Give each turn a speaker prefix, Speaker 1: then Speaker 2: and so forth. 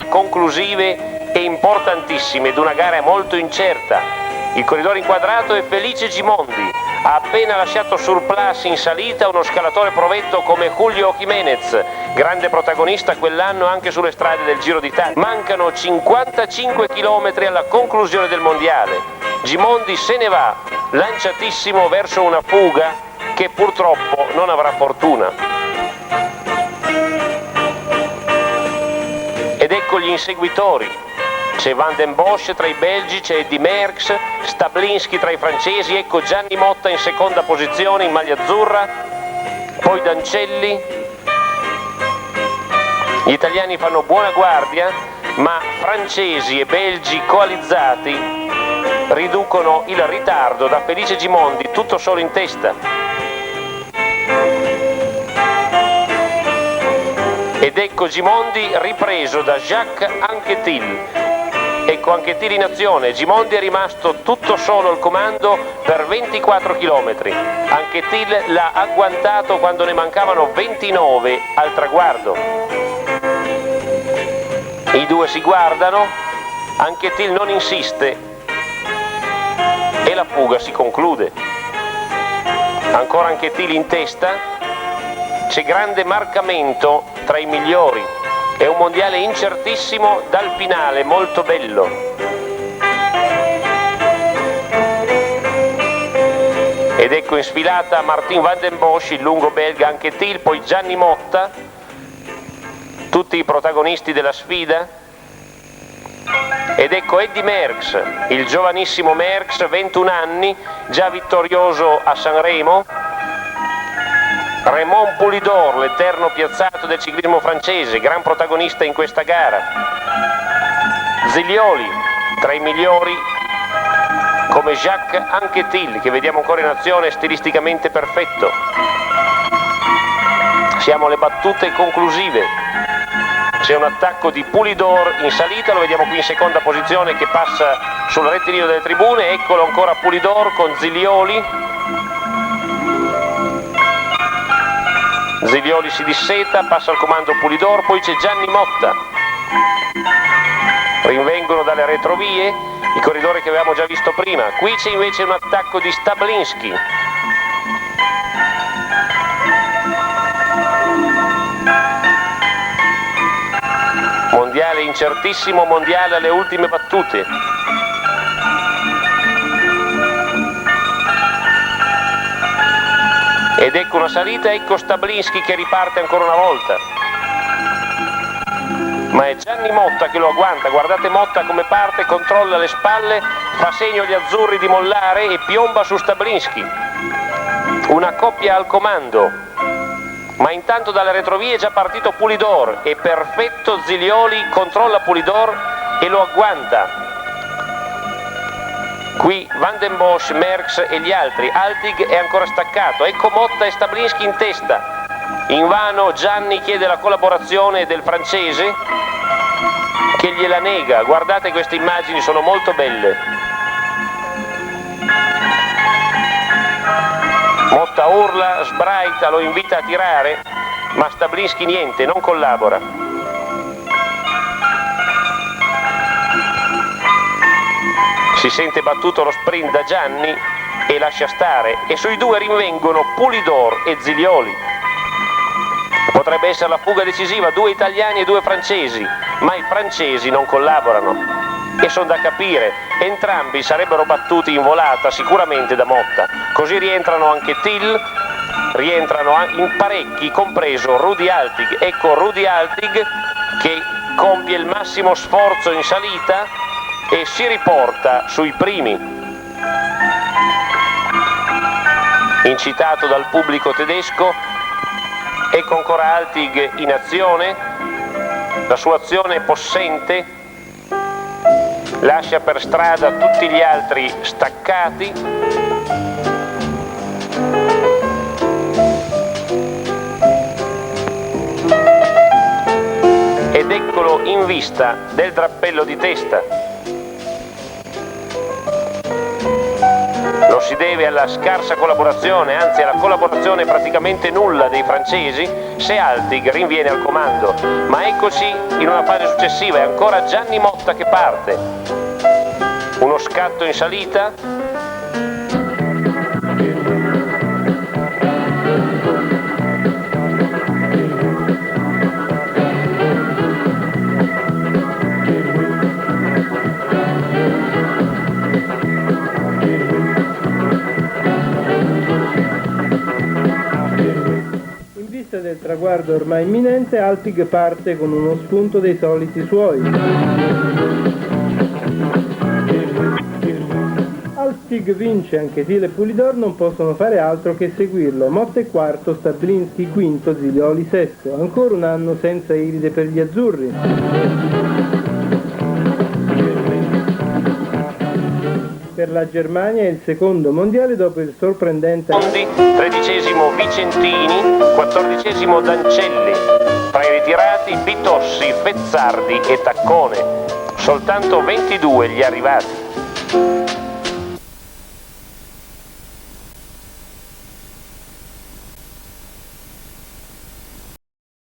Speaker 1: conclusive e importantissime di una gara molto incerta. Il corridore inquadrato è Felice Gimondi, ha appena lasciato surplus in salita uno scalatore provetto come Julio Jiménez, grande protagonista quell'anno anche sulle strade del Giro d'Italia. Mancano 55 km alla conclusione del mondiale. Gimondi se ne va, lanciatissimo verso una fuga che purtroppo non avrà fortuna. Ed ecco gli inseguitori. C'è Van den Bosch tra i belgi, c'è Eddy Merckx, Stablinski tra i francesi, ecco Gianni Motta in seconda posizione in maglia azzurra, poi Dancelli. Gli italiani fanno buona guardia, ma francesi e belgi coalizzati riducono il ritardo da Felice Gimondi, tutto solo in testa. Ed ecco Gimondi ripreso da Jacques Anquetil. Ecco Anquetil in azione, Gimondi è rimasto tutto solo al comando per 24 km. Anquetil l'ha agguantato quando ne mancavano 29 al traguardo. I due si guardano, Anquetil non insiste e la fuga si conclude. Ancora Anquetil in testa, c'è grande marcamento tra i migliori. È un mondiale incertissimo dal finale, molto bello. Ed ecco in sfilata Martin Van den Bosch, il lungo belga Anquetil, poi Gianni Motta, tutti i protagonisti della sfida. Ed ecco Eddy Merckx, il giovanissimo Merckx, 21 anni, già vittorioso a Sanremo. Raymond Poulidor, l'eterno piazzato del ciclismo francese, gran protagonista in questa gara. Zilioli, tra i migliori, come Jacques Anquetil, che vediamo ancora in azione, stilisticamente perfetto. Siamo alle battute conclusive. C'è un attacco di Poulidor in salita, lo vediamo qui in seconda posizione che passa sul rettilineo delle tribune. Eccolo ancora Poulidor con Zilioli. Zilioli si disseta, passa al comando Poulidor, poi c'è Gianni Motta. Rinvengono dalle retrovie i corridori che avevamo già visto prima. Qui c'è invece un attacco di Stablinski. Mondiale incertissimo, mondiale alle ultime battute. Ed ecco una salita, ecco Stablinski che riparte ancora una volta. Ma è Gianni Motta che lo agguanta, guardate Motta come parte, controlla le spalle, fa segno agli azzurri di mollare e piomba su Stablinski. Una coppia al comando, ma intanto dalle retrovie è già partito Poulidor, è perfetto Zilioli, controlla Poulidor e lo agguanta. Qui Van den Bosch, Merckx e gli altri, Altig è ancora staccato, ecco Motta e Stablinski in testa. Invano Gianni chiede la collaborazione del francese che gliela nega, guardate queste immagini, sono molto belle. Motta urla, sbraita, lo invita a tirare, ma Stablinski niente, non collabora. Si sente battuto lo sprint da Gianni e lascia stare, e sui due rinvengono Poulidor e Zilioli. Potrebbe essere la fuga decisiva, 2 italiani e 2 francesi, ma i francesi non collaborano e sono da capire, entrambi sarebbero battuti in volata sicuramente da Motta. Così rientrano anche Till, rientrano in parecchi, compreso Rudi Altig. Ecco Rudi Altig che compie il massimo sforzo in salita e si riporta sui primi. Incitato dal pubblico tedesco, ecco ancora Altig in azione, la sua azione è possente, lascia per strada tutti gli altri staccati. Ed eccolo in vista del drappello di testa. Lo non si deve alla scarsa collaborazione, anzi alla collaborazione praticamente nulla dei francesi, se Altig rinviene al comando. Ma eccoci in una fase successiva, è ancora Gianni Motta che parte. Uno scatto in salita.
Speaker 2: Del traguardo ormai imminente, Altig parte con uno spunto dei soliti suoi. Altig vince, anche Thiele e Pulidor non possono fare altro che seguirlo. Motta è quarto, Stablinski quinto, Zilioli sesto. Ancora un anno senza iride per gli azzurri. Per la Germania è il secondo mondiale dopo il sorprendente...
Speaker 1: Tredicesimo Vicentini, quattordicesimo Dancelli, tra i ritirati Pitossi, Fezzardi e Taccone, soltanto 22 gli arrivati.